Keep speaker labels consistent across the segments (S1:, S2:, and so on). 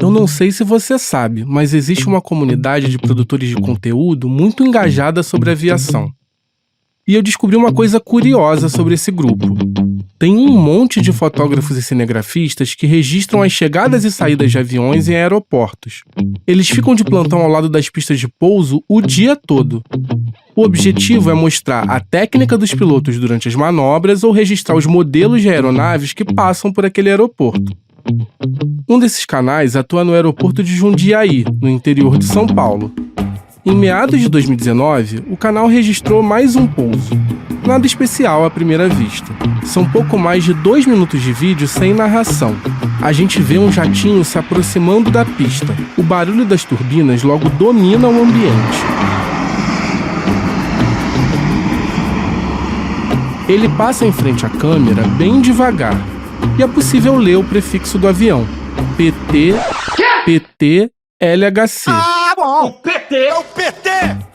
S1: Eu não sei se você sabe, mas existe uma comunidade de produtores de conteúdo muito engajada sobre aviação. E eu descobri uma coisa curiosa sobre esse grupo. Tem um monte de fotógrafos e cinegrafistas que registram as chegadas e saídas de aviões em aeroportos. Eles ficam de plantão ao lado das pistas de pouso o dia todo. O objetivo é mostrar a técnica dos pilotos durante as manobras ou registrar os modelos de aeronaves que passam por aquele aeroporto. Um desses canais atua no aeroporto de Jundiaí, no interior de São Paulo. Em meados de 2019, o canal registrou mais um pouso. Nada especial à primeira vista. São pouco mais de 2 minutos de vídeo sem narração. A gente vê um jatinho se aproximando da pista. O barulho das turbinas logo domina o ambiente. Ele passa em frente à câmera bem devagar. E é possível ler o prefixo do avião. PT, LHC.
S2: O PT é o PT!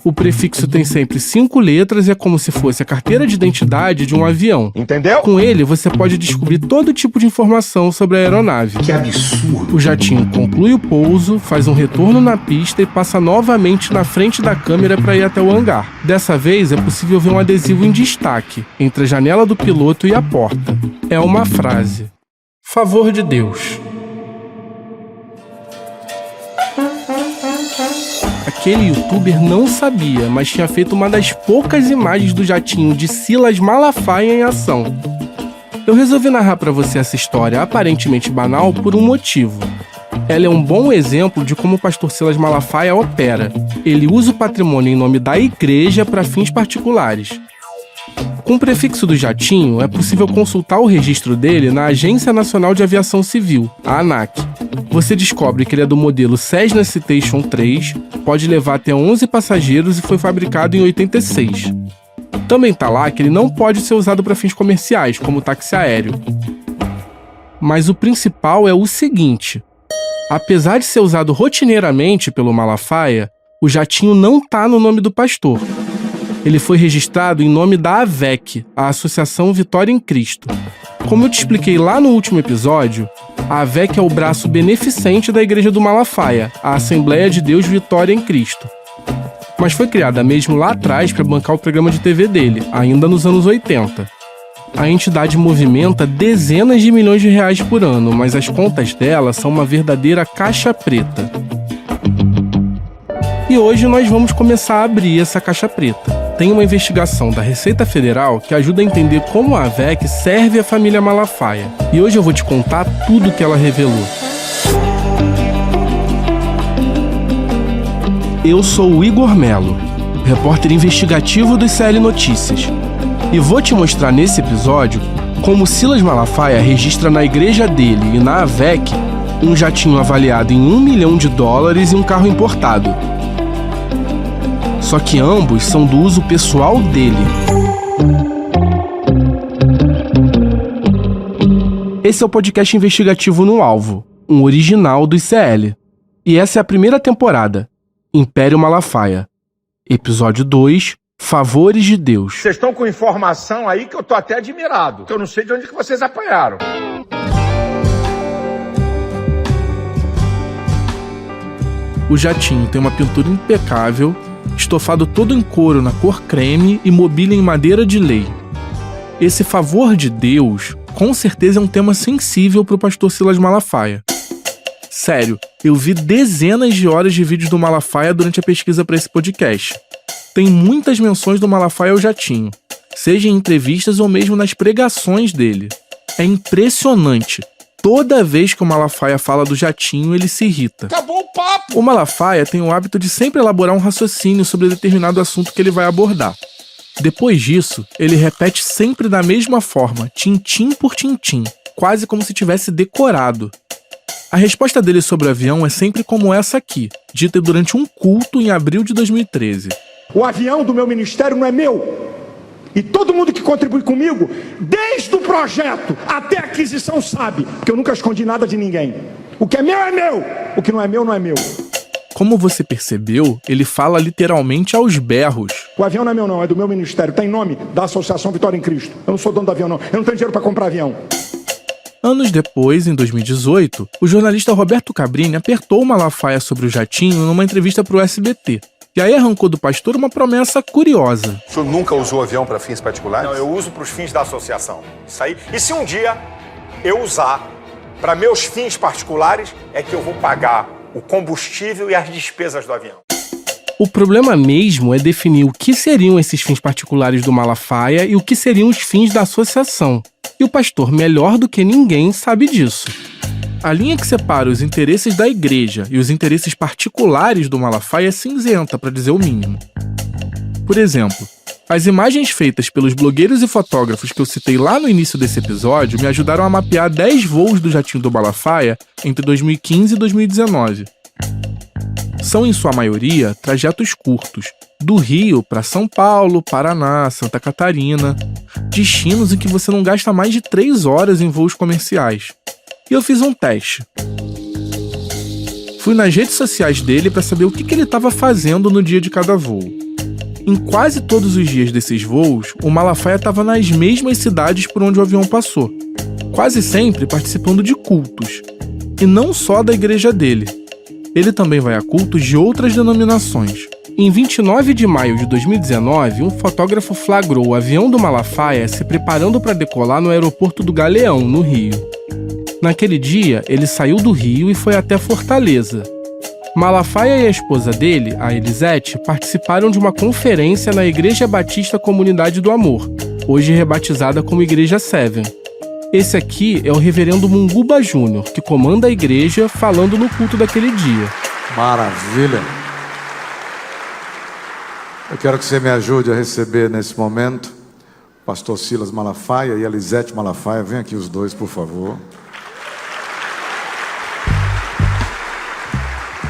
S1: O prefixo tem sempre 5 letras e é como se fosse a carteira de identidade de um avião.
S2: Entendeu?
S1: Com ele, você pode descobrir todo tipo de informação sobre a aeronave.
S2: Que absurdo!
S1: O jatinho conclui o pouso, faz um retorno na pista e passa novamente na frente da câmera para ir até o hangar. Dessa vez, é possível ver um adesivo em destaque, entre a janela do piloto e a porta. É uma frase. Favor de Deus. Aquele youtuber não sabia, mas tinha feito uma das poucas imagens do jatinho de Silas Malafaia em ação. Eu resolvi narrar para você essa história aparentemente banal por um motivo. Ela é um bom exemplo de como o pastor Silas Malafaia opera. Ele usa o patrimônio em nome da igreja para fins particulares. Com o prefixo do jatinho, é possível consultar o registro dele na Agência Nacional de Aviação Civil, a ANAC. Você descobre que ele é do modelo Cessna Citation 3, pode levar até 11 passageiros e foi fabricado em 86. Também tá lá que ele não pode ser usado para fins comerciais, como táxi aéreo. Mas o principal é o seguinte: apesar de ser usado rotineiramente pelo Malafaia, o jatinho não tá no nome do pastor. Ele foi registrado em nome da AVEC, a Associação Vitória em Cristo. Como eu te expliquei lá no último episódio, a AVEC é o braço beneficente da Igreja do Malafaia, a Assembleia de Deus Vitória em Cristo. Mas foi criada mesmo lá atrás para bancar o programa de TV dele, ainda nos anos 80. A entidade movimenta dezenas de milhões de reais por ano, mas as contas dela são uma verdadeira caixa preta. E hoje nós vamos começar a abrir essa caixa preta. Tem uma investigação da Receita Federal que ajuda a entender como a AVEC serve a família Malafaia. E hoje eu vou te contar tudo o que ela revelou. Eu sou o Igor Melo, repórter investigativo do CL Notícias. E vou te mostrar nesse episódio como Silas Malafaia registra na igreja dele e na AVEC um jatinho avaliado em $1 milhão e um carro importado. Só que ambos são do uso pessoal dele. Esse é o podcast investigativo No Alvo, um original do ICL. E essa é a primeira temporada, Império Malafaia. Episódio 2, Favores de Deus.
S2: Vocês estão com informação aí que eu tô até admirado, que eu não sei de onde que vocês apanharam.
S1: O jatinho tem uma pintura impecável, estofado todo em couro na cor creme e mobília em madeira de lei. Esse favor de Deus, com certeza é um tema sensível para o pastor Silas Malafaia. Sério, eu vi dezenas de horas de vídeos do Malafaia durante a pesquisa para esse podcast. Tem muitas menções do Malafaia ao jatinho, seja em entrevistas ou mesmo nas pregações dele. É impressionante. Toda vez que o Malafaia fala do jatinho, ele se irrita.
S2: Acabou o papo!
S1: O Malafaia tem o hábito de sempre elaborar um raciocínio sobre determinado assunto que ele vai abordar. Depois disso, ele repete sempre da mesma forma, tintim por tintim, quase como se tivesse decorado. A resposta dele sobre o avião é sempre como essa aqui, dita durante um culto em abril de 2013.
S3: O avião do meu ministério não é meu. E todo mundo que contribui comigo, desde o projeto até a aquisição, sabe que eu nunca escondi nada de ninguém. O que é meu, o que não é meu, não é meu.
S1: Como você percebeu, ele fala literalmente aos berros.
S3: O avião não é meu não, é do meu ministério, tem nome da Associação Vitória em Cristo. Eu não sou dono do avião não, eu não tenho dinheiro para comprar avião.
S1: Anos depois, em 2018, o jornalista Roberto Cabrini apertou o Malafaia sobre o jatinho numa entrevista para o SBT. E aí arrancou do pastor uma promessa curiosa.
S4: O senhor nunca usou avião para fins particulares?
S5: Não, eu uso para os fins da associação. Isso aí. E se um dia eu usar para meus fins particulares, é que eu vou pagar o combustível e as despesas do avião.
S1: O problema mesmo é definir o que seriam esses fins particulares do Malafaia e o que seriam os fins da associação. E o pastor, melhor do que ninguém, sabe disso. A linha que separa os interesses da igreja e os interesses particulares do Malafaia é cinzenta, para dizer o mínimo. Por exemplo, as imagens feitas pelos blogueiros e fotógrafos que eu citei lá no início desse episódio me ajudaram a mapear 10 voos do jatinho do Malafaia entre 2015 e 2019. São, em sua maioria, trajetos curtos, do Rio para São Paulo, Paraná, Santa Catarina, destinos em que você não gasta mais de 3 horas em voos comerciais. E eu fiz um teste. Fui nas redes sociais dele para saber o que ele estava fazendo no dia de cada voo. Em quase todos os dias desses voos, o Malafaia estava nas mesmas cidades por onde o avião passou, quase sempre participando de cultos, e não só da igreja dele. Ele também vai a cultos de outras denominações. Em 29 de maio de 2019, um fotógrafo flagrou o avião do Malafaia se preparando para decolar no aeroporto do Galeão, no Rio. Naquele dia, ele saiu do Rio e foi até Fortaleza. Malafaia e a esposa dele, a Elisete, participaram de uma conferência na Igreja Batista Comunidade do Amor, hoje rebatizada como Igreja Seven. Esse aqui é o reverendo Munguba Júnior, que comanda a igreja, falando no culto daquele dia.
S6: Maravilha! Eu quero que você me ajude a receber nesse momento o pastor Silas Malafaia e a Elisete Malafaia. Vem aqui os dois, por favor.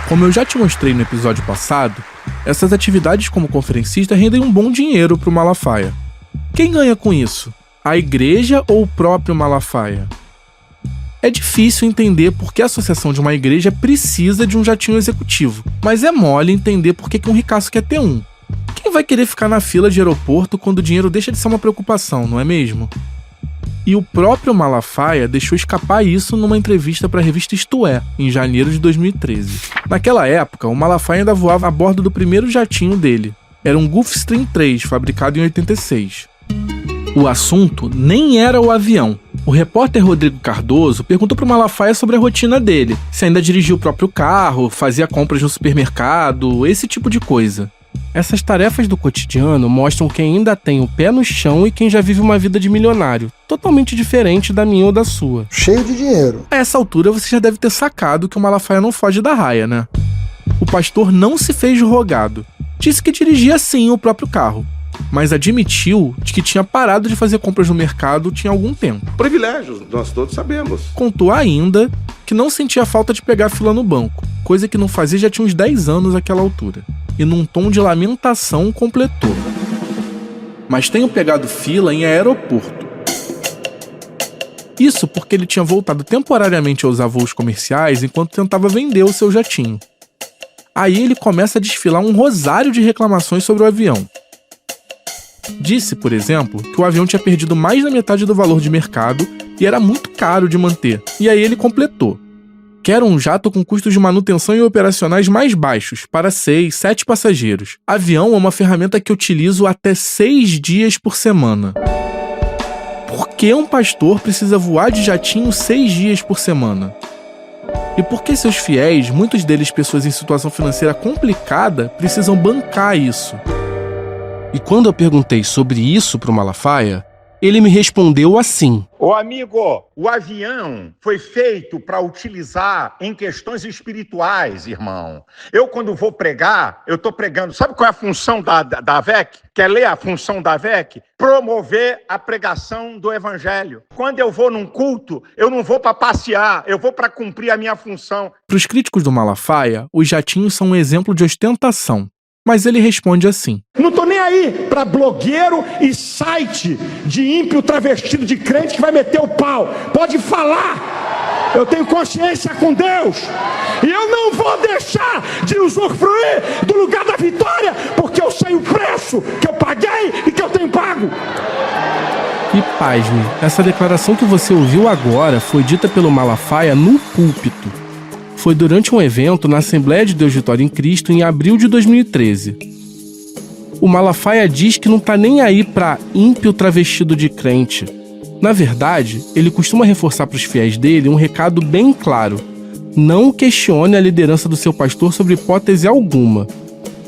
S1: Como eu já te mostrei no episódio passado, essas atividades como conferencista rendem um bom dinheiro para o Malafaia. Quem ganha com isso? A igreja ou o próprio Malafaia? É difícil entender por que a associação de uma igreja precisa de um jatinho executivo, mas é mole entender por que um ricaço quer ter um. Quem vai querer ficar na fila de aeroporto quando o dinheiro deixa de ser uma preocupação, não é mesmo? E o próprio Malafaia deixou escapar isso numa entrevista para a revista Isto É, em janeiro de 2013. Naquela época, o Malafaia ainda voava a bordo do primeiro jatinho dele. Era um Gulfstream 3, fabricado em 86. O assunto nem era o avião. O repórter Rodrigo Cardoso perguntou para o Malafaia sobre a rotina dele, se ainda dirigia o próprio carro, fazia compras no supermercado, esse tipo de coisa. Essas tarefas do cotidiano mostram quem ainda tem o pé no chão e quem já vive uma vida de milionário, totalmente diferente da minha ou da sua.
S7: Cheio de dinheiro.
S1: A essa altura você já deve ter sacado que o Malafaia não foge da raia, né? O pastor não se fez de rogado. Disse que dirigia sim o próprio carro, mas admitiu de que tinha parado de fazer compras no mercado tinha algum tempo.
S4: Privilégios, nós todos sabemos.
S1: Contou ainda que não sentia falta de pegar fila no banco, coisa que não fazia já tinha uns 10 anos àquela altura. E num tom de lamentação completou: mas tenho pegado fila em aeroporto. Isso porque ele tinha voltado temporariamente a usar voos comerciais enquanto tentava vender o seu jatinho. Aí ele começa a desfilar um rosário de reclamações sobre o avião. Disse, por exemplo, que o avião tinha perdido mais da metade do valor de mercado e era muito caro de manter. E aí ele completou: quero um jato com custos de manutenção e operacionais mais baixos, para 6, 7 passageiros. Avião é uma ferramenta que utilizo até 6 dias por semana. Por que um pastor precisa voar de jatinho 6 dias por semana? E por que seus fiéis, muitos deles pessoas em situação financeira complicada, precisam bancar isso? E quando eu perguntei sobre isso pro Malafaia, ele me respondeu assim:
S2: Ô amigo, o avião foi feito para utilizar em questões espirituais, irmão. Eu, quando vou pregar, eu estou pregando. Sabe qual é a função da AVEC? Quer ler a função da AVEC? Promover a pregação do evangelho. Quando eu vou num culto, eu não vou para passear, eu vou para cumprir a minha função.
S1: Para os críticos do Malafaia, os jatinhos são um exemplo de ostentação. Mas ele responde assim:
S3: não tô nem aí para blogueiro e site de ímpio travestido de crente que vai meter o pau. Pode falar. Eu tenho consciência com Deus. E eu não vou deixar de usufruir do lugar da vitória, porque eu sei o preço que eu paguei e que eu tenho pago.
S1: E pasme, essa declaração que você ouviu agora foi dita pelo Malafaia no púlpito. Foi durante um evento na Assembleia de Deus Vitória em Cristo em abril de 2013. O Malafaia diz que não tá nem aí pra ímpio travestido de crente. Na verdade, ele costuma reforçar para os fiéis dele um recado bem claro: não questione a liderança do seu pastor sobre hipótese alguma.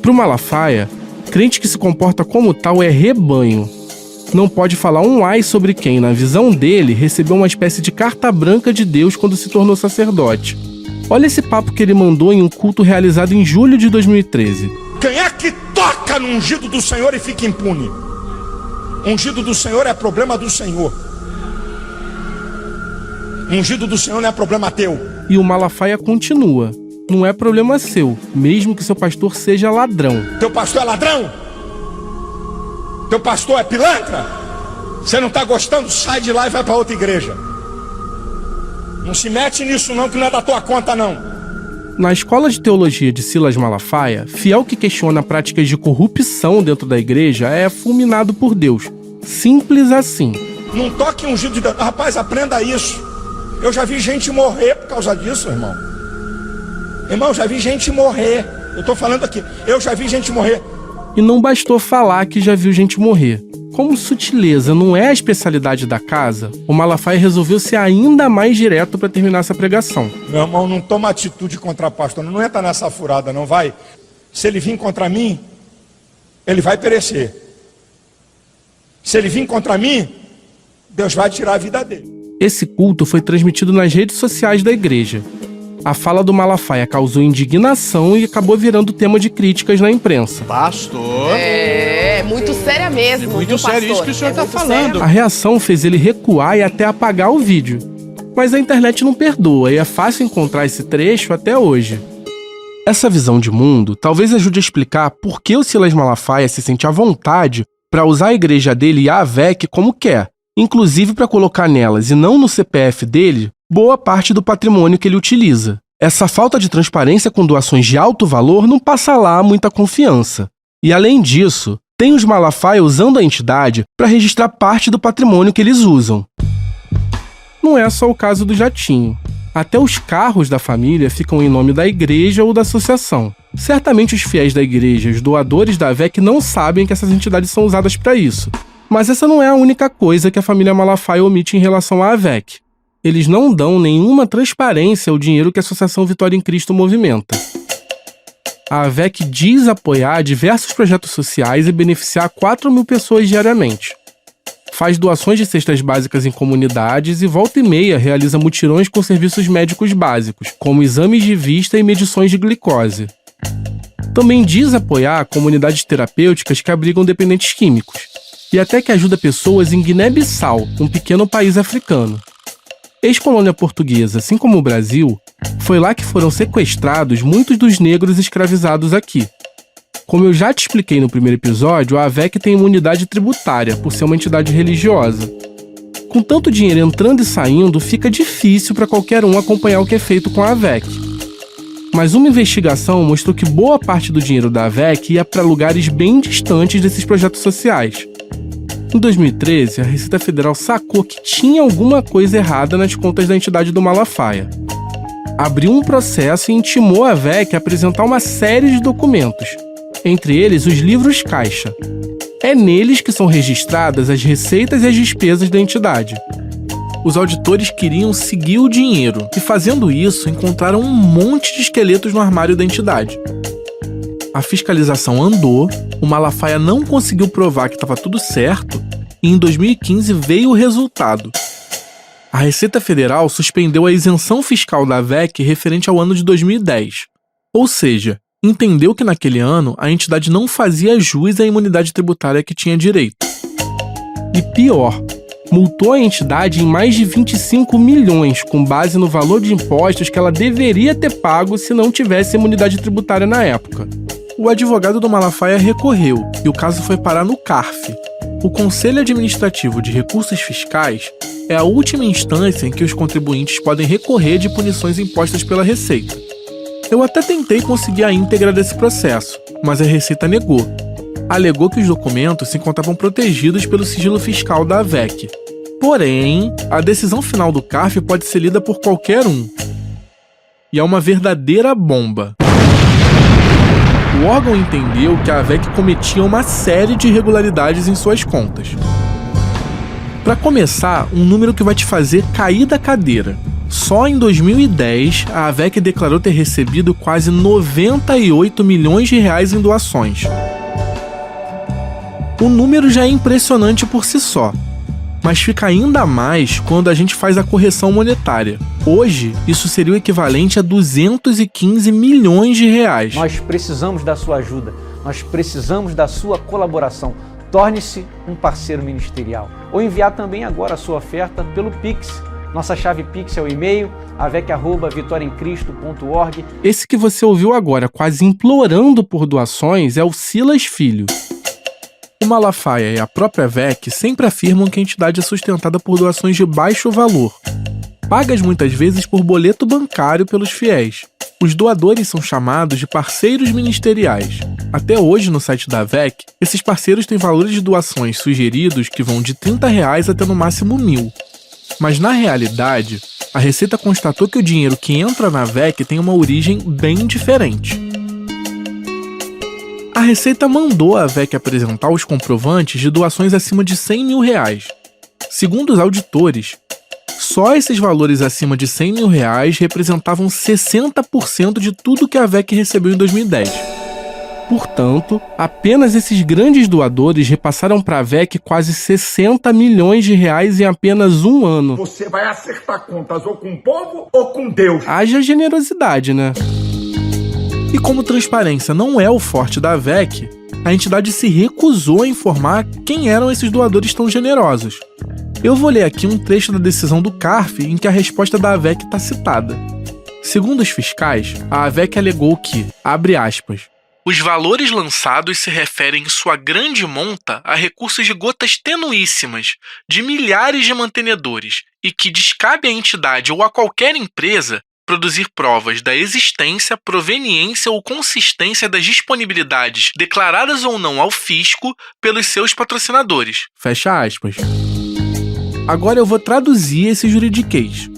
S1: Pro Malafaia, crente que se comporta como tal é rebanho. Não pode falar um ai sobre quem, na visão dele, recebeu uma espécie de carta branca de Deus quando se tornou sacerdote. Olha esse papo que ele mandou em um culto realizado em julho de 2013.
S3: Quem é que toca no ungido do Senhor e fica impune? Ungido do Senhor é problema do Senhor. Ungido do Senhor não é problema teu.
S1: E o Malafaia continua: não é problema seu, mesmo que seu pastor seja ladrão.
S3: Teu pastor é ladrão? Teu pastor é pilantra? Você não está gostando? Sai de lá e vai para outra igreja. Não se mete nisso não, que não é da tua conta não.
S1: Na escola de teologia de Silas Malafaia, fiel que questiona práticas de corrupção dentro da igreja é fulminado por Deus. Simples assim.
S3: Não toque ungido de Deus. Rapaz, aprenda isso. Eu já vi gente morrer por causa disso, irmão. Irmão, já vi gente morrer. Eu estou falando aqui. Eu já vi gente morrer.
S1: E não bastou falar que já viu gente morrer. Como sutileza não é a especialidade da casa, o Malafaia resolveu ser ainda mais direto para terminar essa pregação.
S3: Meu irmão, não toma atitude contra pastor. Não entra nessa furada, não vai. Se ele vir contra mim, ele vai perecer. Se ele vir contra mim, Deus vai tirar a vida dele.
S1: Esse culto foi transmitido nas redes sociais da igreja. A fala do Malafaia causou indignação e acabou virando tema de críticas na imprensa.
S7: Pastor.
S8: É muito séria mesmo.
S7: Muito sério isso que o senhor está falando.
S1: A reação fez ele recuar e até apagar o vídeo. Mas a internet não perdoa e é fácil encontrar esse trecho até hoje. Essa visão de mundo talvez ajude a explicar por que o Silas Malafaia se sente à vontade para usar a igreja dele e a AVEC como quer, inclusive para colocar nelas e não no CPF dele boa parte do patrimônio que ele utiliza. Essa falta de transparência com doações de alto valor não passa lá muita confiança. E além disso, tem os Malafaia usando a entidade para registrar parte do patrimônio que eles usam. Não é só o caso do jatinho. Até os carros da família ficam em nome da igreja ou da associação. Certamente os fiéis da igreja, os doadores da AVEC, não sabem que essas entidades são usadas para isso. Mas essa não é a única coisa que a família Malafaia omite em relação à AVEC. Eles não dão nenhuma transparência ao dinheiro que a Associação Vitória em Cristo movimenta. A AVEC diz apoiar diversos projetos sociais e beneficiar 4.000 pessoas diariamente. Faz doações de cestas básicas em comunidades e volta e meia realiza mutirões com serviços médicos básicos, como exames de vista e medições de glicose. Também diz apoiar comunidades terapêuticas que abrigam dependentes químicos, e até que ajuda pessoas em Guiné-Bissau, um pequeno país africano. Ex-colônia portuguesa, assim como o Brasil, foi lá que foram sequestrados muitos dos negros escravizados aqui. Como eu já te expliquei no primeiro episódio, a AVEC tem imunidade tributária, por ser uma entidade religiosa. Com tanto dinheiro entrando e saindo, fica difícil para qualquer um acompanhar o que é feito com a AVEC. Mas uma investigação mostrou que boa parte do dinheiro da AVEC ia para lugares bem distantes desses projetos sociais. Em 2013, a Receita Federal sacou que tinha alguma coisa errada nas contas da entidade do Malafaia. Abriu um processo e intimou a AVEC a apresentar uma série de documentos, entre eles os livros caixa. É neles que são registradas as receitas e as despesas da entidade. Os auditores queriam seguir o dinheiro e, fazendo isso, encontraram um monte de esqueletos no armário da entidade. A fiscalização andou, o Malafaia não conseguiu provar que estava tudo certo e em 2015 veio o resultado. A Receita Federal suspendeu a isenção fiscal da AVEC referente ao ano de 2010. Ou seja, entendeu que naquele ano a entidade não fazia jus à imunidade tributária que tinha direito. E pior, multou a entidade em mais de 25 milhões com base no valor de impostos que ela deveria ter pago se não tivesse imunidade tributária na época. O advogado do Malafaia recorreu e o caso foi parar no CARF. O Conselho Administrativo de Recursos Fiscais é a última instância em que os contribuintes podem recorrer de punições impostas pela Receita. Eu até tentei conseguir a íntegra desse processo, mas a Receita negou. alegou que os documentos se encontravam protegidos pelo sigilo fiscal da AVEC. Porém, a decisão final do CARF pode ser lida por qualquer um. E é uma verdadeira bomba. O órgão entendeu que a AVEC cometia uma série de irregularidades em suas contas. Para começar, um número que vai te fazer cair da cadeira. Só em 2010, a AVEC declarou ter recebido quase 98 milhões de reais em doações. O número já é impressionante por si só, mas fica ainda mais quando a gente faz a correção monetária. Hoje, isso seria o equivalente a 215 milhões de reais.
S9: Nós precisamos da sua ajuda, nós precisamos da sua colaboração. Torne-se um parceiro ministerial ou enviar também agora a sua oferta pelo Pix. Nossa chave Pix é o e-mail avec@vitoriaemcristo.org.
S1: Esse que você ouviu agora, quase implorando por doações, é o Silas Filho. O Malafaia e a própria AVEC sempre afirmam que a entidade é sustentada por doações de baixo valor, pagas muitas vezes por boleto bancário pelos fiéis. Os doadores são chamados de parceiros ministeriais. Até hoje, no site da AVEC, esses parceiros têm valores de doações sugeridos que vão de R$30 até no máximo 1.000. Mas, na realidade, a Receita constatou que o dinheiro que entra na AVEC tem uma origem bem diferente. A Receita mandou a AVEC apresentar os comprovantes de doações acima de R$100 mil. Segundo os auditores, só esses valores acima de R$100 mil representavam 60% de tudo que a AVEC recebeu em 2010. Portanto, apenas esses grandes doadores repassaram para a AVEC quase 60 milhões de reais em apenas um ano.
S3: Você vai acertar contas ou com o povo ou com Deus.
S1: Haja generosidade, né? E como transparência não é o forte da AVEC, a entidade se recusou a informar quem eram esses doadores tão generosos. Eu vou ler aqui um trecho da decisão do CARF em que a resposta da AVEC está citada. Segundo os fiscais, a AVEC alegou que, abre aspas, os valores lançados se referem em sua grande monta a recursos de gotas tenuíssimas, de milhares de mantenedores, e que descabe à entidade ou a qualquer empresa produzir provas da existência, proveniência ou consistência das disponibilidades declaradas ou não ao fisco pelos seus patrocinadores. Fecha aspas. Agora eu vou traduzir esse juridiquês.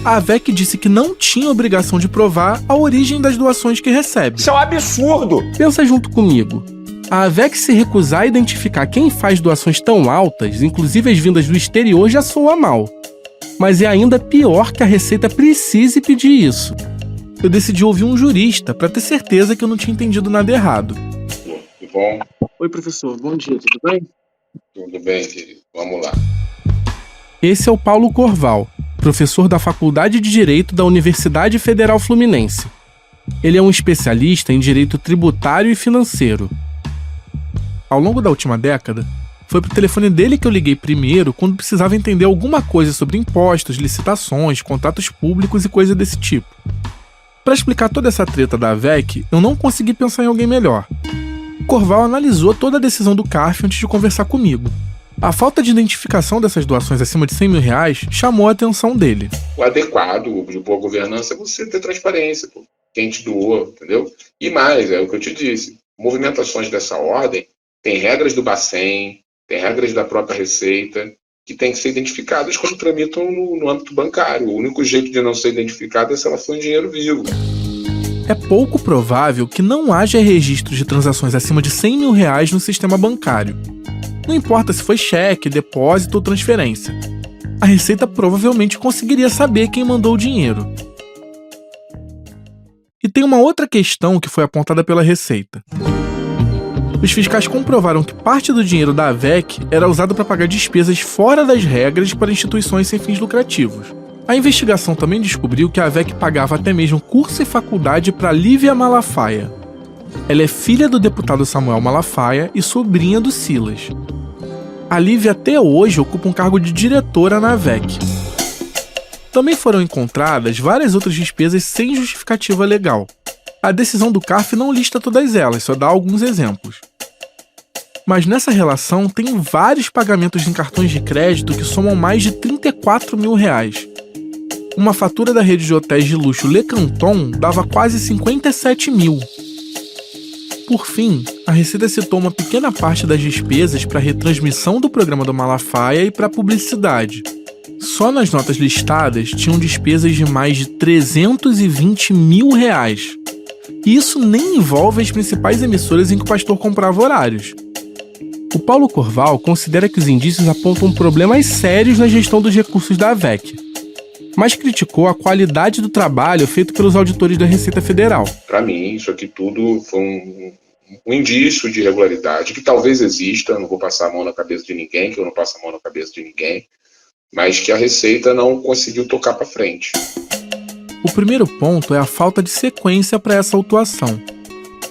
S1: A AVEC disse que não tinha obrigação de provar a origem das doações que recebe.
S2: Isso é um absurdo!
S1: Pensa junto comigo. A AVEC se recusar a identificar quem faz doações tão altas, inclusive as vindas do exterior, já soa mal. Mas é ainda pior que a Receita precise pedir isso. Eu decidi ouvir um jurista para ter certeza que eu não tinha entendido nada errado.
S10: Tudo bom?
S1: Oi, professor. Bom dia. Tudo bem?
S10: Tudo bem, querido. Vamos lá.
S1: Esse é o Paulo Corval, professor da Faculdade de Direito da Universidade Federal Fluminense. Ele é um especialista em direito tributário e financeiro. Ao longo da última década, foi pro telefone dele que eu liguei primeiro quando precisava entender alguma coisa sobre impostos, licitações, contratos públicos e coisa desse tipo. Para explicar toda essa treta da AVEC, eu não consegui pensar em alguém melhor. Corval analisou toda a decisão do CARF antes de conversar comigo. A falta de identificação dessas doações acima de R$100 mil chamou a atenção dele.
S10: O adequado de boa governança é você ter transparência, pô. Quem te doou, entendeu? E mais, é o que eu te disse, movimentações dessa ordem tem regras do Bacen, tem regras da própria Receita, que têm que ser identificadas quando tramitam no âmbito bancário. O único jeito de não ser identificada é se ela for em dinheiro vivo.
S1: É pouco provável que não haja registro de transações acima de R$100 mil no sistema bancário. Não importa se foi cheque, depósito ou transferência. A Receita provavelmente conseguiria saber quem mandou o dinheiro. E tem uma outra questão que foi apontada pela Receita. Os fiscais comprovaram que parte do dinheiro da AVEC era usado para pagar despesas fora das regras para instituições sem fins lucrativos. A investigação também descobriu que a AVEC pagava até mesmo curso e faculdade para Lívia Malafaia. Ela é filha do deputado Samuel Malafaia e sobrinha do Silas. A Lívia até hoje ocupa um cargo de diretora na AVEC. Também foram encontradas várias outras despesas sem justificativa legal. A decisão do CARF não lista todas elas, só dá alguns exemplos. Mas nessa relação tem vários pagamentos em cartões de crédito que somam mais de R$34 mil. Uma fatura da rede de hotéis de luxo Le Canton dava quase 57 mil. Por fim, a Receita citou uma pequena parte das despesas para a retransmissão do programa do Malafaia e para publicidade. Só nas notas listadas tinham despesas de mais de R$320 mil. E isso nem envolve as principais emissoras em que o pastor comprava horários. O Paulo Corval considera que os indícios apontam problemas sérios na gestão dos recursos da AVEC, mas criticou a qualidade do trabalho feito pelos auditores da Receita Federal.
S10: Para mim, isso aqui tudo foi um indício de irregularidade, que talvez exista, eu não vou passar a mão na cabeça de ninguém, que eu não passo a mão na cabeça de ninguém, mas que a Receita não conseguiu tocar para frente.
S1: O primeiro ponto é a falta de sequência para essa autuação.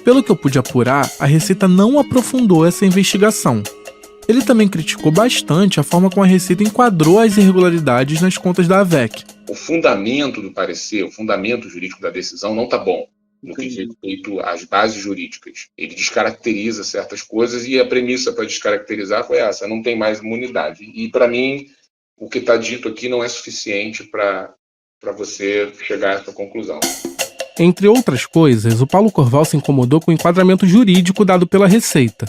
S1: Pelo que eu pude apurar, a Receita não aprofundou essa investigação. Ele também criticou bastante a forma como a Receita enquadrou as irregularidades nas contas da AVEC.
S10: O fundamento do parecer, o fundamento jurídico da decisão não está bom no que diz respeito às bases jurídicas. Ele descaracteriza certas coisas e a premissa para descaracterizar foi essa, não tem mais imunidade. E para mim, o que está dito aqui não é suficiente para você chegar a essa conclusão.
S1: Entre outras coisas, o Paulo Corval se incomodou com o enquadramento jurídico dado pela Receita.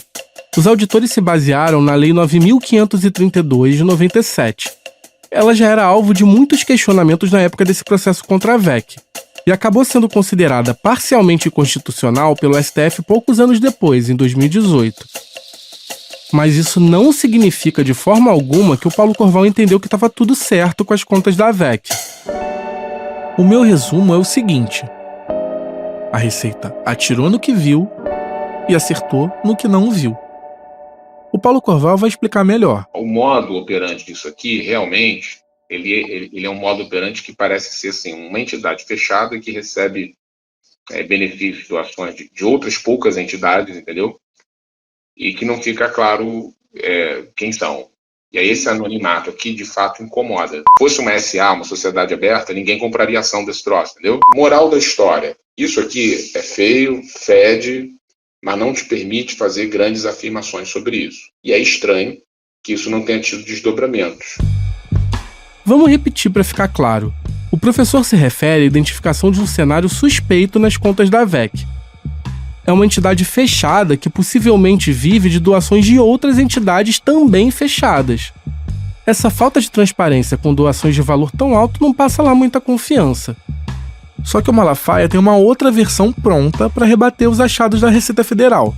S1: Os auditores se basearam na Lei 9.532 de 97. Ela já era alvo de muitos questionamentos na época desse processo contra a AVEC, e acabou sendo considerada parcialmente inconstitucional pelo STF poucos anos depois, em 2018. Mas isso não significa de forma alguma que o Paulo Corval entendeu que estava tudo certo com as contas da AVEC. O meu resumo é o seguinte: a Receita atirou no que viu e acertou no que não viu. O Paulo Corval vai explicar melhor.
S10: O modo operante disso aqui, realmente, ele é um modo operante que parece ser assim, uma entidade fechada que recebe benefícios, doações de outras poucas entidades, entendeu? E que não fica claro quem são. E aí esse anonimato aqui, de fato, incomoda. Se fosse uma SA, uma sociedade aberta, ninguém compraria ação desse troço, entendeu? Moral da história. Isso aqui é feio, fede, mas não te permite fazer grandes afirmações sobre isso. E é estranho que isso não tenha tido desdobramentos.
S1: Vamos repetir para ficar claro. O professor se refere à identificação de um cenário suspeito nas contas da AVEC. É uma entidade fechada que possivelmente vive de doações de outras entidades também fechadas. Essa falta de transparência com doações de valor tão alto não passa lá muita confiança. Só que o Malafaia tem uma outra versão pronta para rebater os achados da Receita Federal.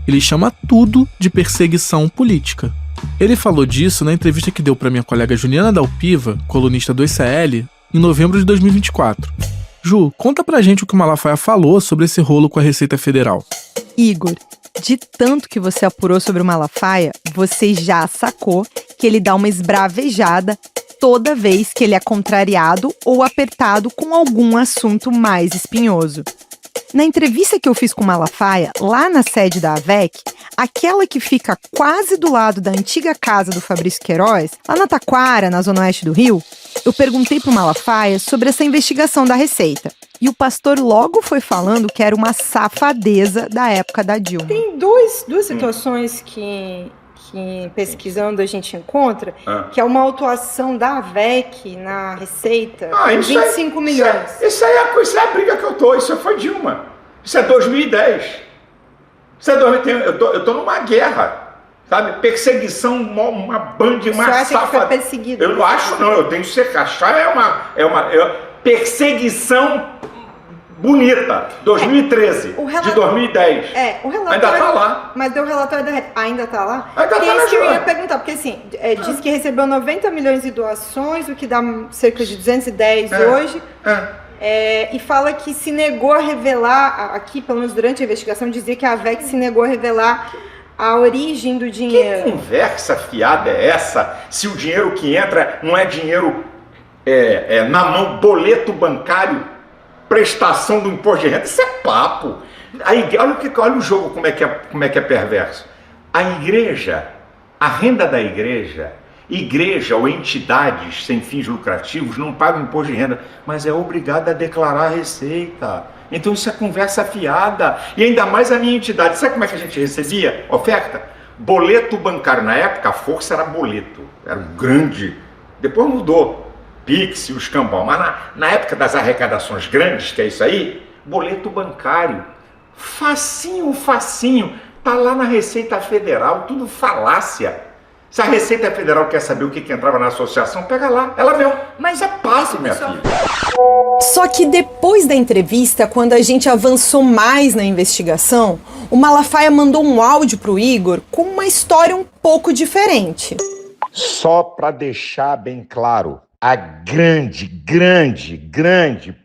S1: Ele chama tudo de perseguição política. Ele falou disso na entrevista que deu para minha colega Juliana Dalpiva, colunista do ICL, em novembro de 2024. Ju, conta pra gente o que o Malafaia falou sobre esse rolo com a Receita Federal.
S11: Igor, de tanto que você apurou sobre o Malafaia, você já sacou que ele dá uma esbravejada toda vez que ele é contrariado ou apertado com algum assunto mais espinhoso. Na entrevista que eu fiz com o Malafaia, lá na sede da AVEC, aquela que fica quase do lado da antiga casa do Fabrício Queiroz, lá na Taquara, na zona oeste do Rio, eu perguntei pro Malafaia sobre essa investigação da Receita. E o pastor logo foi falando que era uma safadeza da época da Dilma.
S12: Tem duas situações que pesquisando a gente encontra, que é uma autuação da AVEC na Receita, 25 milhões.
S2: Isso é a briga que eu tô, isso foi Dilma. Isso é 2010. Eu tô numa guerra, sabe? Perseguição, uma banda, uma
S12: safada. Você acha que foi perseguido?
S2: Eu não acho não, eu tenho que ser achar, é uma perseguição bonita, 2013, de 2010.
S12: O relatório,
S2: ainda tá lá.
S12: Mas deu o relatório ainda tá lá?
S2: Ainda tá
S12: isso que eu ia perguntar, porque assim, diz que recebeu 90 milhões de doações, o que dá cerca de 210 hoje. E fala que se negou a revelar, aqui pelo menos durante a investigação, dizia que a AVEC se negou a revelar a origem do dinheiro.
S2: Que conversa fiada é essa? Se o dinheiro que entra não é dinheiro na mão, boleto bancário, prestação do imposto de renda, isso é papo. Olha o jogo como é que é perverso. A igreja, a renda da igreja ou entidades sem fins lucrativos não pagam imposto de renda, mas é obrigada a declarar a receita. Então isso é conversa fiada. E ainda mais a minha entidade. Sabe como é que a gente recebia oferta? Boleto bancário. Na época a força era boleto. Era um grande... Depois mudou. Pix e o escambau. Mas na época das arrecadações grandes, que é isso aí, boleto bancário. Facinho, facinho. Tá lá na Receita Federal, tudo falácia. Se a Receita Federal quer saber o que entrava na associação, pega lá, ela vê. Mas é fácil, minha filha.
S11: Só que depois da entrevista, quando a gente avançou mais na investigação, o Malafaia mandou um áudio pro Igor com uma história um pouco diferente.
S2: Só para deixar bem claro, a grande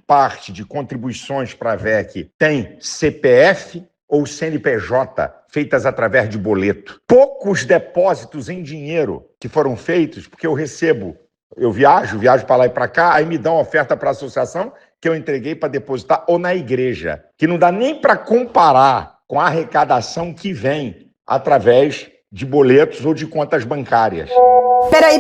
S2: parte de contribuições para a VEC tem CPF ou CNPJ feitas através de boleto. Poucos depósitos em dinheiro que foram feitos, porque eu viajo para lá e para cá, aí me dão oferta para a associação que eu entreguei para depositar ou na igreja, que não dá nem para comparar com a arrecadação que vem através de boletos ou de contas bancárias.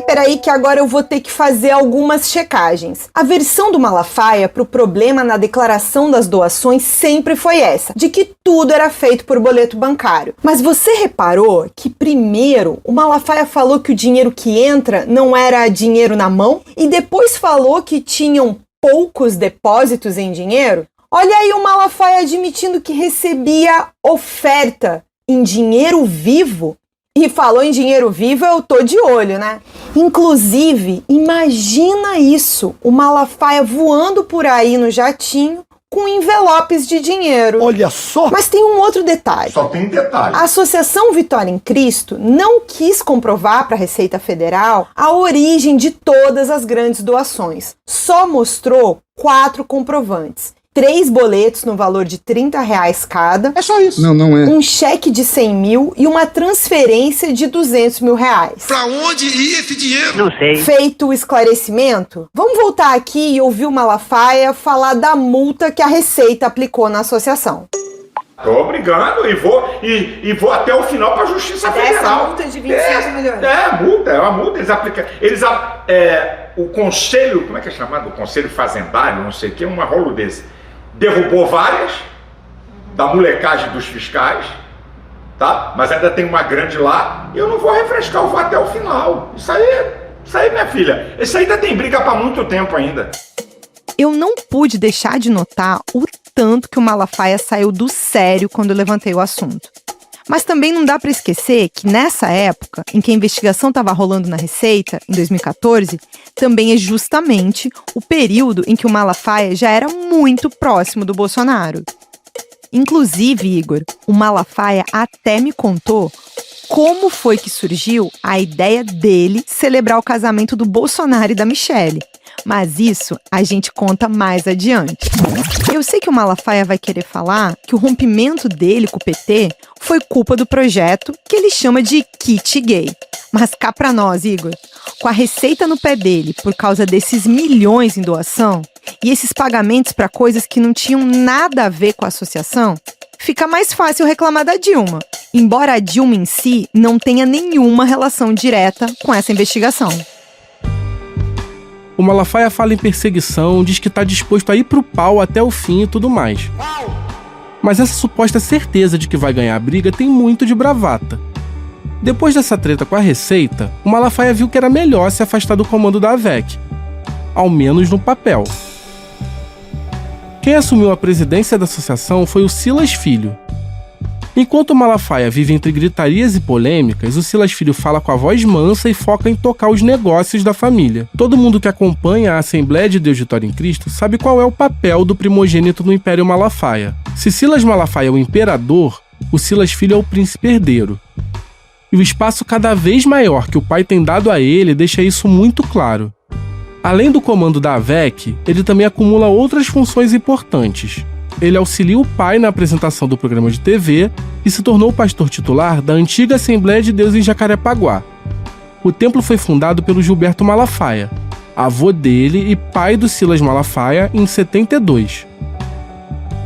S11: Peraí, que agora eu vou ter que fazer algumas checagens. A versão do Malafaia pro problema na declaração das doações sempre foi essa, de que tudo era feito por boleto bancário. Mas você reparou que primeiro o Malafaia falou que o dinheiro que entra não era dinheiro na mão e depois falou que tinham poucos depósitos em dinheiro? Olha aí o Malafaia admitindo que recebia oferta em dinheiro vivo. E falou em dinheiro vivo, eu tô de olho, né? Inclusive, imagina isso, o Malafaia voando por aí no jatinho com envelopes de dinheiro.
S3: Olha só!
S11: Mas tem um outro detalhe.
S2: Só tem detalhe.
S11: A Associação Vitória em Cristo não quis comprovar para a Receita Federal a origem de todas as grandes doações. Só mostrou 4 comprovantes. 3 boletos no valor de R$30 cada.
S3: É só isso.
S6: Não é.
S11: Um cheque de 100 mil e uma transferência de R$200 mil.
S3: Pra onde ia esse dinheiro?
S8: Não sei.
S11: Feito o esclarecimento, vamos voltar aqui e ouvir o Malafaia falar da multa que a Receita aplicou na associação.
S2: Tô brigando e vou até o final para a Justiça Federal.
S12: Essa multa de 25 milhões.
S2: É uma multa. O conselho, como é que é chamado? O conselho fazendário, não sei o que, um rolo desse. Derrubou várias, da molecagem dos fiscais, tá? Mas ainda tem uma grande lá, e eu não vou refrescar, eu vou até o final. Isso aí, minha filha, isso aí ainda tem briga para muito tempo ainda.
S11: Eu não pude deixar de notar o tanto que o Malafaia saiu do sério quando eu levantei o assunto. Mas também não dá para esquecer que nessa época, em que a investigação estava rolando na Receita, em 2014, também é justamente o período em que o Malafaia já era muito próximo do Bolsonaro. Inclusive, Igor, o Malafaia até me contou como foi que surgiu a ideia dele celebrar o casamento do Bolsonaro e da Michelle. Mas isso a gente conta mais adiante. Eu sei que o Malafaia vai querer falar que o rompimento dele com o PT foi culpa do projeto que ele chama de kit gay. Mas cá pra nós, Igor, com a Receita no pé dele por causa desses milhões em doação e esses pagamentos para coisas que não tinham nada a ver com a associação, fica mais fácil reclamar da Dilma, embora a Dilma em si não tenha nenhuma relação direta com essa investigação.
S1: O Malafaia fala em perseguição, diz que tá disposto a ir pro pau até o fim e tudo mais. Mas essa suposta certeza de que vai ganhar a briga tem muito de bravata. Depois dessa treta com a Receita, o Malafaia viu que era melhor se afastar do comando da AVEC. Ao menos no papel. Quem assumiu a presidência da associação foi o Silas Filho. Enquanto o Malafaia vive entre gritarias e polêmicas, o Silas Filho fala com a voz mansa e foca em tocar os negócios da família. Todo mundo que acompanha a Assembleia de Deus Vitória em Cristo sabe qual é o papel do primogênito no Império Malafaia. Se Silas Malafaia é o imperador, o Silas Filho é o príncipe herdeiro. E o espaço cada vez maior que o pai tem dado a ele deixa isso muito claro. Além do comando da AVEC, ele também acumula outras funções importantes. Ele auxilia o pai na apresentação do programa de TV e se tornou o pastor titular da antiga Assembleia de Deus em Jacarepaguá. O templo foi fundado pelo Gilberto Malafaia, avô dele e pai do Silas Malafaia, em 72.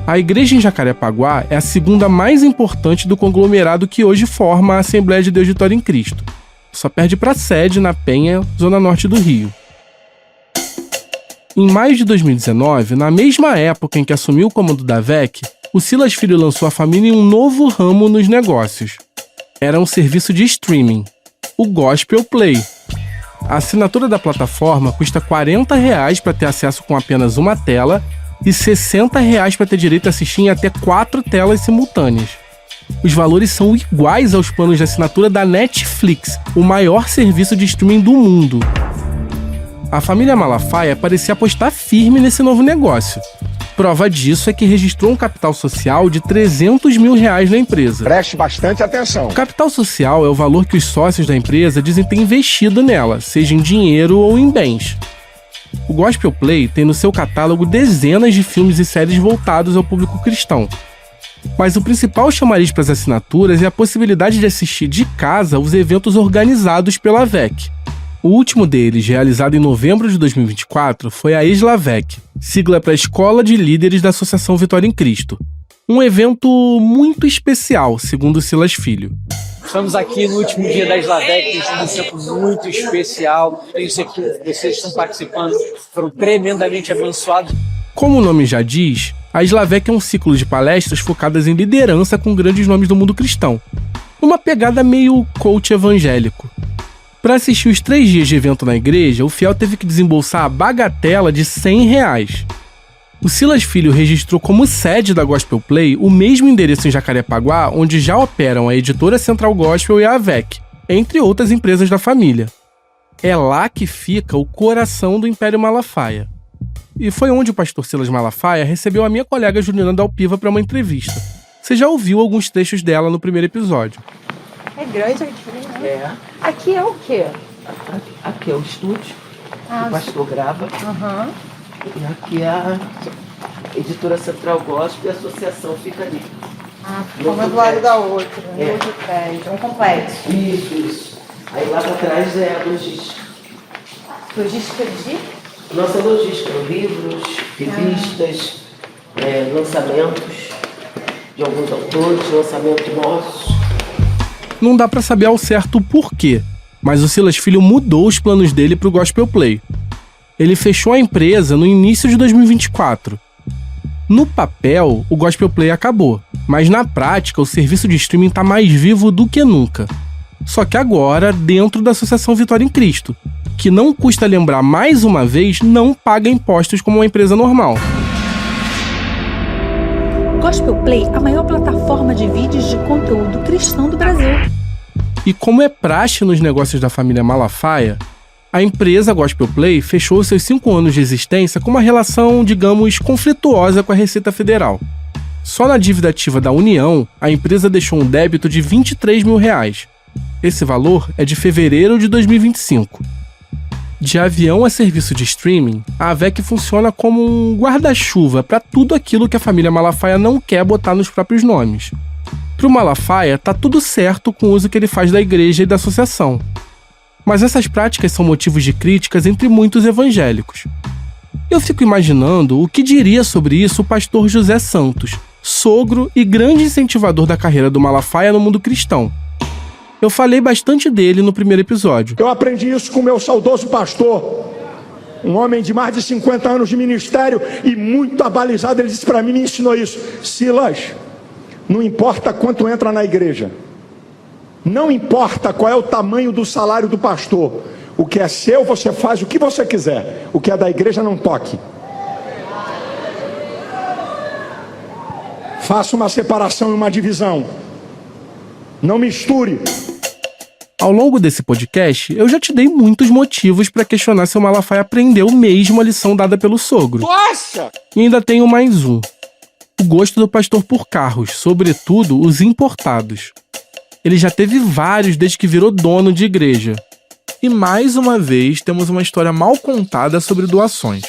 S1: A igreja em Jacarepaguá é a segunda mais importante do conglomerado que hoje forma a Assembleia de Deus Vitória em Cristo. Só perde para a sede na Penha, zona norte do Rio. Em maio de 2019, na mesma época em que assumiu o comando da AVEC, o Silas Filho lançou a família em um novo ramo nos negócios. Era um serviço de streaming, o Gospel Play. A assinatura da plataforma custa R$40 para ter acesso com apenas uma tela e R$60 para ter direito a assistir em até 4 telas simultâneas. Os valores são iguais aos planos de assinatura da Netflix, o maior serviço de streaming do mundo. A família Malafaia parecia apostar firme nesse novo negócio. Prova disso é que registrou um capital social de R$300 mil na empresa.
S2: Preste bastante atenção.
S1: O capital social é o valor que os sócios da empresa dizem ter investido nela, seja em dinheiro ou em bens. O Gospel Play tem no seu catálogo dezenas de filmes e séries voltados ao público cristão. Mas o principal chamariz para as assinaturas é a possibilidade de assistir de casa os eventos organizados pela AVEC. O último deles, realizado em novembro de 2024, foi a ESLAVEC, sigla para Escola de Líderes da Associação Vitória em Cristo. Um evento muito especial, segundo Silas Filho.
S9: Estamos aqui no último dia da ESLAVEC, um tempo muito especial. Tenho certeza que vocês estão participando, foram tremendamente abençoados.
S1: Como o nome já diz, a ESLAVEC é um ciclo de palestras focadas em liderança com grandes nomes do mundo cristão. Uma pegada meio coach evangélico. Para assistir os 3 dias de evento na igreja, o fiel teve que desembolsar a bagatela de R$100. O Silas Filho registrou como sede da Gospel Play o mesmo endereço em Jacarepaguá, onde já operam a editora Central Gospel e a AVEC, entre outras empresas da família. É lá que fica o coração do Império Malafaia. E foi onde o pastor Silas Malafaia recebeu a minha colega Juliana Dalpiva para uma entrevista. Você já ouviu alguns trechos dela no primeiro episódio.
S12: É grande aqui, né?
S13: É.
S12: Aqui é o quê?
S13: Aqui é o estúdio, o pastor grava.
S12: Uhum.
S13: E aqui é a editora Central Gospel e a associação fica ali.
S12: Uma do lado da outra, no
S13: É.
S12: outro prédio, é um complexo.
S13: Isso. Aí lá pra trás é a logística.
S12: Logística de?
S13: Nossa logística, livros, revistas, lançamentos de alguns autores, lançamento nossos.
S1: Não dá pra saber ao certo o porquê, mas o Silas Filho mudou os planos dele pro Gospel Play. Ele fechou a empresa no início de 2024. No papel, o Gospel Play acabou, mas na prática o serviço de streaming tá mais vivo do que nunca. Só que agora dentro da Associação Vitória em Cristo, que não custa lembrar mais uma vez, não paga impostos como uma empresa normal.
S14: Gospel Play, a maior plataforma de vídeos de conteúdo cristão do Brasil.
S1: E como é praxe nos negócios da família Malafaia, a empresa Gospel Play fechou seus 5 anos de existência com uma relação, digamos, conflituosa com a Receita Federal. Só na dívida ativa da União, a empresa deixou um débito de R$23 mil. Esse valor é de fevereiro de 2025. De avião a serviço de streaming, a AVEC funciona como um guarda-chuva para tudo aquilo que a família Malafaia não quer botar nos próprios nomes. Para o Malafaia, tá tudo certo com o uso que ele faz da igreja e da associação. Mas essas práticas são motivos de críticas entre muitos evangélicos. Eu fico imaginando o que diria sobre isso o pastor José Santos, sogro e grande incentivador da carreira do Malafaia no mundo cristão. Eu falei bastante dele no primeiro episódio.
S3: Eu aprendi isso com o meu saudoso pastor, um homem de mais de 50 anos de ministério e muito abalizado. Ele disse para mim, me ensinou isso: Silas, não importa quanto entra na igreja, não importa qual é o tamanho do salário do pastor, o que é seu você faz o que você quiser, o que é da igreja não toque. Faça uma separação e uma divisão, não misture.
S1: Ao longo desse podcast, eu já te dei muitos motivos para questionar se o Malafaia aprendeu mesmo a lição dada pelo sogro.
S2: Nossa!
S1: E ainda tenho mais um. O gosto do pastor por carros, sobretudo os importados. Ele já teve vários desde que virou dono de igreja. E mais uma vez temos uma história mal contada sobre doações.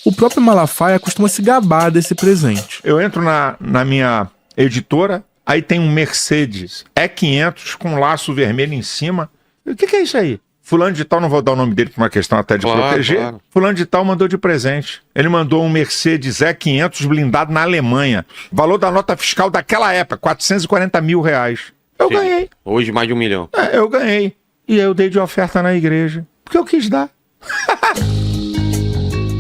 S1: O próprio Malafaia costuma se gabar desse presente.
S2: Eu entro na minha editora, aí tem um Mercedes E500 com um laço vermelho em cima. O que é isso aí? Fulano de tal, não vou dar o nome dele por uma questão até de proteger. Claro. Fulano de tal mandou de presente. Ele mandou um Mercedes E500 blindado na Alemanha. Valor da nota fiscal daquela época, R$440 mil. Eu ganhei.
S15: Hoje mais de 1 milhão.
S2: Eu ganhei. E eu dei de oferta na igreja. Porque eu quis dar.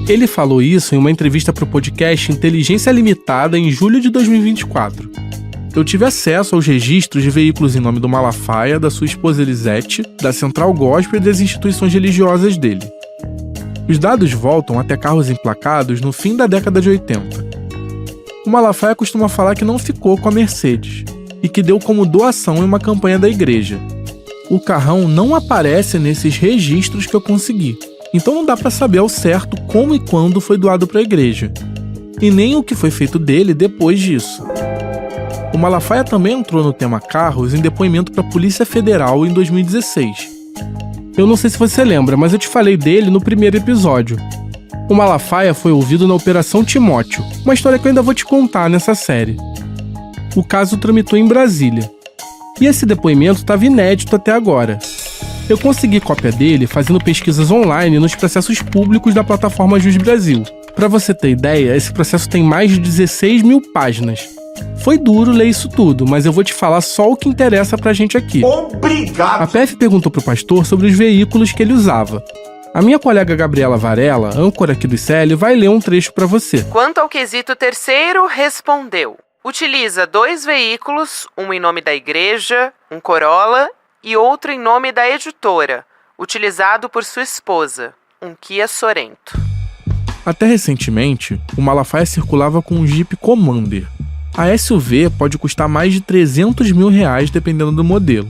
S1: Ele falou isso em uma entrevista para o podcast Inteligência Limitada em julho de 2024. Eu tive acesso aos registros de veículos em nome do Malafaia, da sua esposa Elisete, da Central Gospel e das instituições religiosas dele. Os dados voltam até carros emplacados no fim da década de 80. O Malafaia costuma falar que não ficou com a Mercedes e que deu como doação em uma campanha da igreja. O carrão não aparece nesses registros que eu consegui, então não dá para saber ao certo como e quando foi doado para a igreja, e nem o que foi feito dele depois disso. O Malafaia também entrou no tema carros em depoimento para a Polícia Federal em 2016. Eu não sei se você lembra, mas eu te falei dele no primeiro episódio. O Malafaia foi ouvido na Operação Timóteo, uma história que eu ainda vou te contar nessa série. O caso tramitou em Brasília. E esse depoimento estava inédito até agora. Eu consegui cópia dele fazendo pesquisas online nos processos públicos da plataforma Jus Brasil. Para você ter ideia, esse processo tem mais de 16 mil páginas. Foi duro ler isso tudo, mas eu vou te falar só o que interessa pra gente aqui.
S2: Obrigado!
S1: A PF perguntou pro pastor sobre os veículos que ele usava. A minha colega Gabriela Varela, âncora aqui do ICL, vai ler um trecho pra você.
S8: Quanto ao quesito terceiro, respondeu: utiliza 2 veículos, um em nome da igreja, um Corolla, e outro em nome da editora, utilizado por sua esposa, um Kia Sorento.
S1: Até recentemente, o Malafaia circulava com um Jeep Commander. A SUV pode custar mais de 300 mil reais dependendo do modelo.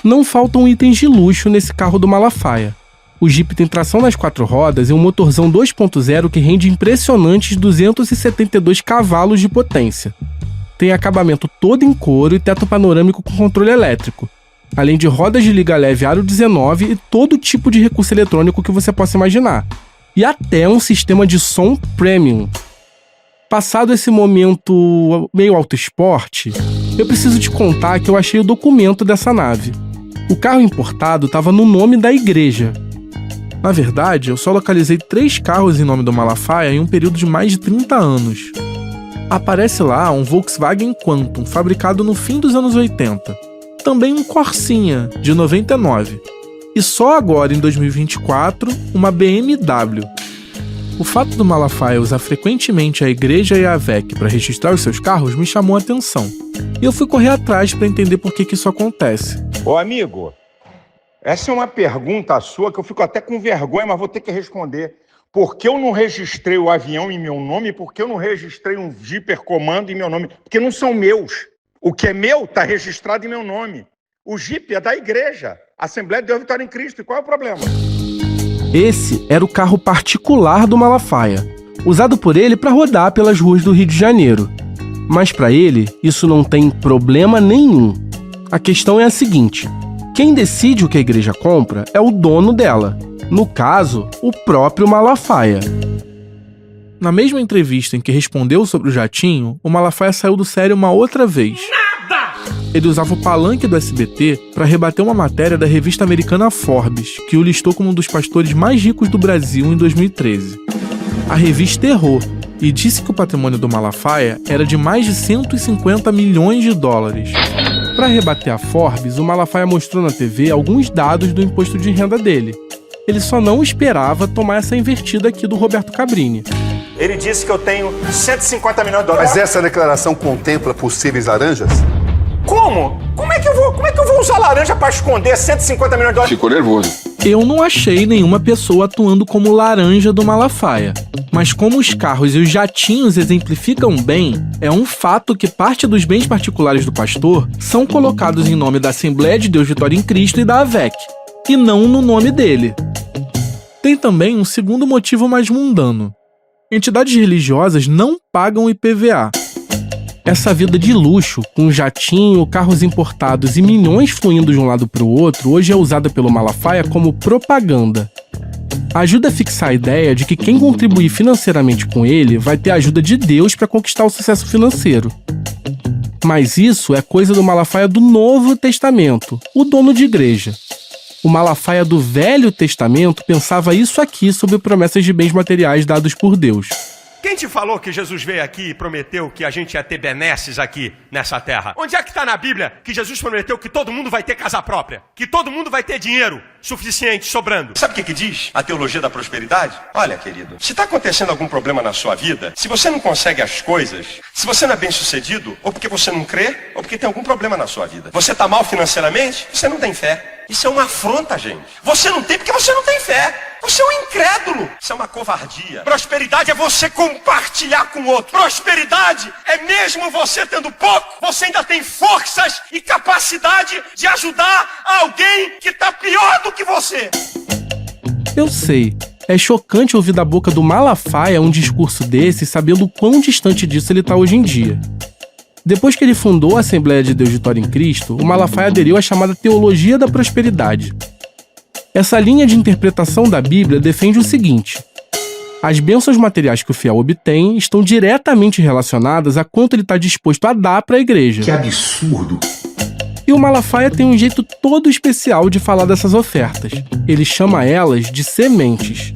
S1: Não faltam itens de luxo nesse carro do Malafaia. O Jeep tem tração nas 4 rodas e um motorzão 2.0 que rende impressionantes 272 cavalos de potência. Tem acabamento todo em couro e teto panorâmico com controle elétrico, além de rodas de liga leve aro 19 e todo tipo de recurso eletrônico que você possa imaginar. E até um sistema de som premium. Passado esse momento meio auto esporte, eu preciso te contar que eu achei o documento dessa nave. O carro importado estava no nome da igreja. Na verdade, eu só localizei 3 carros em nome do Malafaia em um período de mais de 30 anos. Aparece lá um Volkswagen Quantum, fabricado no fim dos anos 80. Também um Corsinha, de 99. E só agora, em 2024, uma BMW. O fato do Malafaia usar frequentemente a igreja e a AVEC para registrar os seus carros me chamou a atenção. E eu fui correr atrás para entender por que isso acontece.
S2: Ô amigo, essa é uma pergunta sua que eu fico até com vergonha, mas vou ter que responder. Por que eu não registrei o avião em meu nome? Por que eu não registrei um Jeep Comando em meu nome? Porque não são meus. O que é meu está registrado em meu nome. O Jeep é da igreja, Assembleia de Deus Vitória em Cristo. E qual é o problema?
S1: Esse era o carro particular do Malafaia, usado por ele para rodar pelas ruas do Rio de Janeiro. Mas para ele, isso não tem problema nenhum. A questão é a seguinte: quem decide o que a igreja compra é o dono dela. No caso, o próprio Malafaia. Na mesma entrevista em que respondeu sobre o jatinho, o Malafaia saiu do sério uma outra vez. Ele usava o palanque do SBT para rebater uma matéria da revista americana Forbes, que o listou como um dos pastores mais ricos do Brasil em 2013. A revista errou e disse que o patrimônio do Malafaia era de mais de 150 milhões de dólares. Para rebater a Forbes, o Malafaia mostrou na TV alguns dados do imposto de renda dele. Ele só não esperava tomar essa invertida aqui do Roberto Cabrini.
S5: Ele disse que eu tenho 150 milhões de dólares.
S4: Mas essa declaração contempla possíveis laranjas?
S5: Como? Como é que eu vou usar laranja para esconder 150 milhões de dólares?
S10: Ficou nervoso.
S1: Eu não achei nenhuma pessoa atuando como laranja do Malafaia. Mas como os carros e os jatinhos exemplificam bem, é um fato que parte dos bens particulares do pastor são colocados em nome da Assembleia de Deus Vitória em Cristo e da AVEC, e não no nome dele. Tem também um segundo motivo mais mundano. Entidades religiosas não pagam IPVA. Essa vida de luxo, com jatinho, carros importados e milhões fluindo de um lado para o outro, hoje é usada pelo Malafaia como propaganda. Ajuda a fixar a ideia de que quem contribuir financeiramente com ele vai ter a ajuda de Deus para conquistar o sucesso financeiro. Mas isso é coisa do Malafaia do Novo Testamento, o dono de igreja. O Malafaia do Velho Testamento pensava isso aqui sobre promessas de bens materiais dados por Deus.
S3: Quem te falou que Jesus veio aqui e prometeu que a gente ia ter benesses aqui nessa terra? Onde é que está na Bíblia que Jesus prometeu que todo mundo vai ter casa própria? Que todo mundo vai ter dinheiro suficiente, sobrando? Sabe o que diz a teologia da prosperidade? Olha, querido, se está acontecendo algum problema na sua vida, se você não consegue as coisas, se você não é bem sucedido, ou porque você não crê, ou porque tem algum problema na sua vida. Você está mal financeiramente, você não tem fé.
S15: Isso é uma afronta, gente. Você não tem porque você não tem fé. Você é um incrédulo. Isso é uma covardia. Prosperidade é você compartilhar com o outro. Prosperidade é mesmo você tendo pouco, você ainda tem forças e capacidade de ajudar alguém que está pior do que você.
S1: Eu sei, é chocante ouvir da boca do Malafaia um discurso desse, sabendo o quão distante disso ele está hoje em dia. Depois que ele fundou a Assembleia de Deus Vitória em Cristo, o Malafaia aderiu à chamada Teologia da Prosperidade. Essa linha de interpretação da Bíblia defende o seguinte: as bênçãos materiais que o fiel obtém estão diretamente relacionadas a quanto ele está disposto a dar para a igreja.
S2: Que absurdo!
S1: E o Malafaia tem um jeito todo especial de falar dessas ofertas. Ele chama elas de sementes.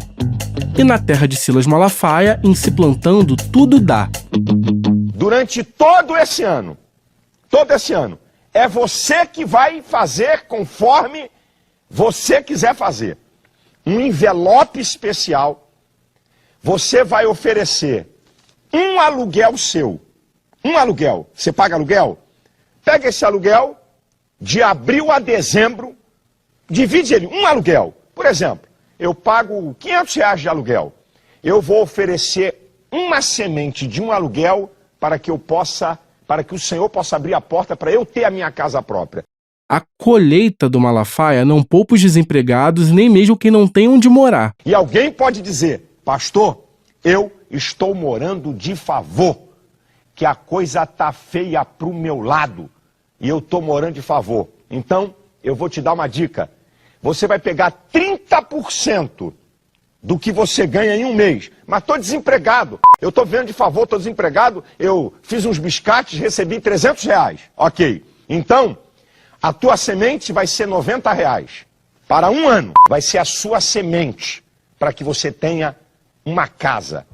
S1: E na terra de Silas Malafaia, em Se Plantando, tudo dá.
S2: Durante todo esse ano, é você que vai fazer conforme você quiser fazer. Um envelope especial, você vai oferecer um aluguel seu. Um aluguel. Você paga aluguel? Pega esse aluguel, de abril a dezembro, divide ele, um aluguel. Por exemplo, eu pago R$500 de aluguel. Eu vou oferecer uma semente de um aluguel para que o Senhor possa abrir a porta para eu ter a minha casa própria.
S1: A colheita do Malafaia não poupa os desempregados, nem mesmo quem não tem onde morar.
S2: E alguém pode dizer: pastor, eu estou morando de favor, que a coisa tá feia pro meu lado, e eu estou morando de favor. Então, eu vou te dar uma dica. Você vai pegar 30% do que você ganha em um mês. Mas estou desempregado. Eu estou vendo de favor, estou desempregado. Eu fiz uns biscates, recebi R$300. Ok. Então, a tua semente vai ser R$90. Para um ano, vai ser a sua semente para que você tenha uma casa.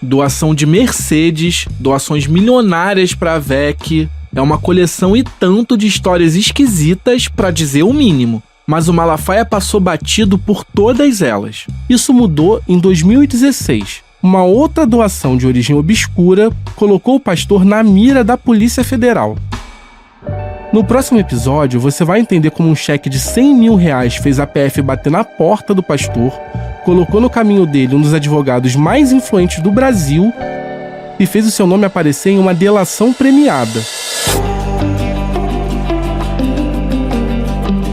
S1: Doação de Mercedes, doações milionárias para a VEC. É uma coleção e tanto de histórias esquisitas, para dizer o mínimo. Mas o Malafaia passou batido por todas elas. Isso mudou em 2016. Uma outra doação de origem obscura colocou o pastor na mira da Polícia Federal. No próximo episódio, você vai entender como um cheque de R$100 mil fez a PF bater na porta do pastor, colocou no caminho dele um dos advogados mais influentes do Brasil e fez o seu nome aparecer em uma delação premiada.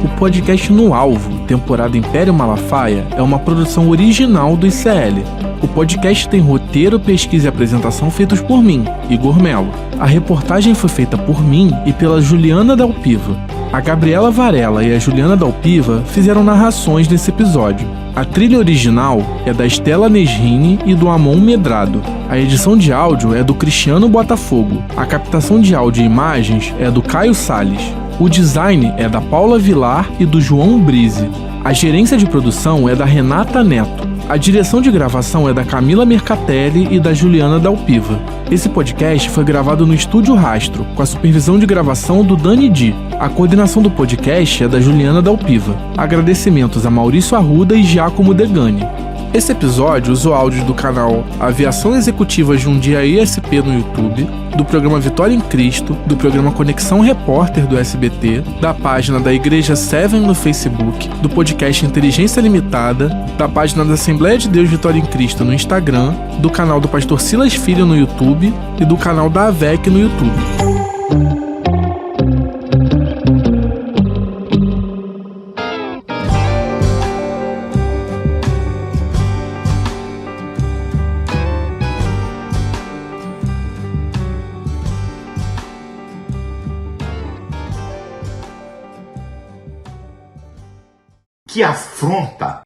S1: O podcast No Alvo, temporada Império Malafaia, é uma produção original do ICL. O podcast tem roteiro, pesquisa e apresentação feitos por mim, Igor Melo. A reportagem foi feita por mim e pela Juliana Dalpiva. A Gabriela Varela e a Juliana Dalpiva fizeram narrações nesse episódio. A trilha original é da Estela Nesrini e do Amon Medrado. A edição de áudio é do Cristiano Botafogo. A captação de áudio e imagens é do Caio Salles. O design é da Paula Vilar e do João Brise. A gerência de produção é da Renata Neto. A direção de gravação é da Camila Mercatelli e da Juliana Dalpiva. Esse podcast foi gravado no Estúdio Rastro, com a supervisão de gravação do Dani Di. A coordenação do podcast é da Juliana Dalpiva. Agradecimentos a Maurício Arruda e Giacomo Degani. Esse episódio usou áudios do canal Aviação Executiva Jundiaí SP no YouTube, do programa Vitória em Cristo, do programa Conexão Repórter do SBT, da página da Igreja Seven no Facebook, do podcast Inteligência Limitada, da página da Assembleia de Deus Vitória em Cristo no Instagram, do canal do Pastor Silas Filho no YouTube e do canal da AVEC no YouTube.
S2: Que afronta!